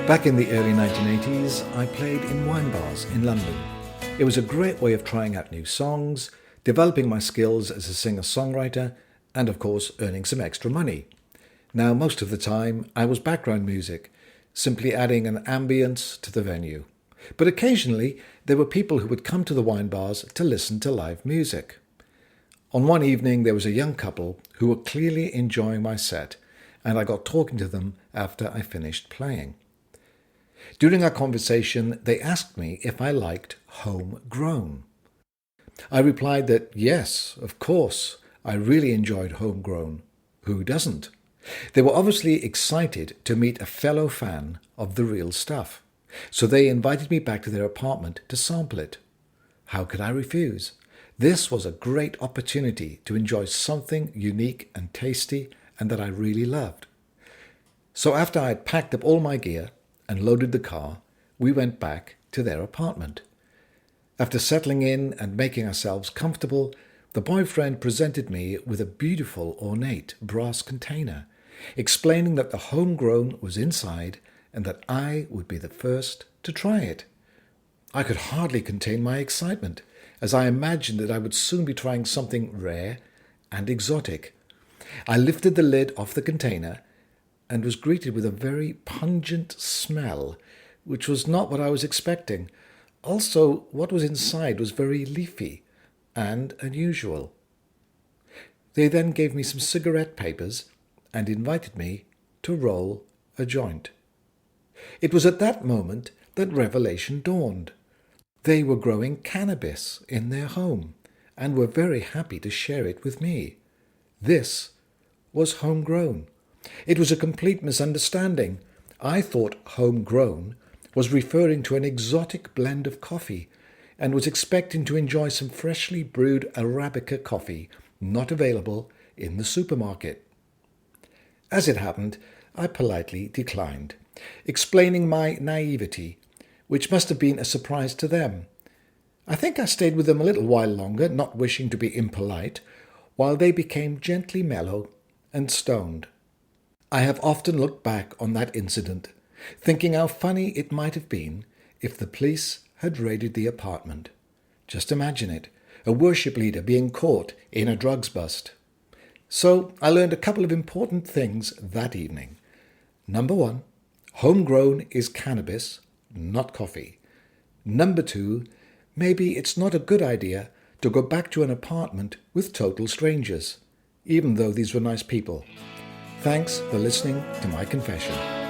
Back in the early 1980s, I played in wine bars in London. It was a great way of trying out new songs, developing my skills as a singer-songwriter, and of course earning some extra money. Now, most of the time, I was background music, simply adding an ambience to the venue. But occasionally, there were people who would come to the wine bars to listen to live music. On one evening, there was a young couple who were clearly enjoying my set, and I got talking to them after I finished playing. During our conversation, they asked me if I liked homegrown. I replied that yes, of course, I really enjoyed homegrown. Who doesn't? They were obviously excited to meet a fellow fan of the real stuff, so they invited me back to their apartment to sample it. How could I refuse? This was a great opportunity to enjoy something unique and tasty and that I really loved. So after I had packed up all my gear and loaded the car, we went back to their apartment. After settling in and making ourselves comfortable, the boyfriend presented me with a beautiful ornate brass container, explaining that the homegrown was inside and that I would be the first to try it. I could hardly contain my excitement, as I imagined that I would soon be trying something rare and exotic. I lifted the lid off the container and was greeted with a very pungent smell, which was not what I was expecting. Also, what was inside was very leafy and unusual. They then gave me some cigarette papers and invited me to roll a joint. It was at that moment that revelation dawned. They were growing cannabis in their home and were very happy to share it with me. This was homegrown. It was a complete misunderstanding. I thought homegrown was referring to an exotic blend of coffee and was expecting to enjoy some freshly brewed Arabica coffee not available in the supermarket. As it happened, I politely declined, explaining my naivety, which must have been a surprise to them. I think I stayed with them a little while longer, not wishing to be impolite, while they became gently mellow and stoned. I have often looked back on that incident, thinking how funny it might have been if the police had raided the apartment. Just imagine it, a worship leader being caught in a drugs bust. So I learned a couple of important things that evening. Number 1, homegrown is cannabis, not coffee. Number 2, maybe it's not a good idea to go back to an apartment with total strangers, even though these were nice people. Thanks for listening to my confession.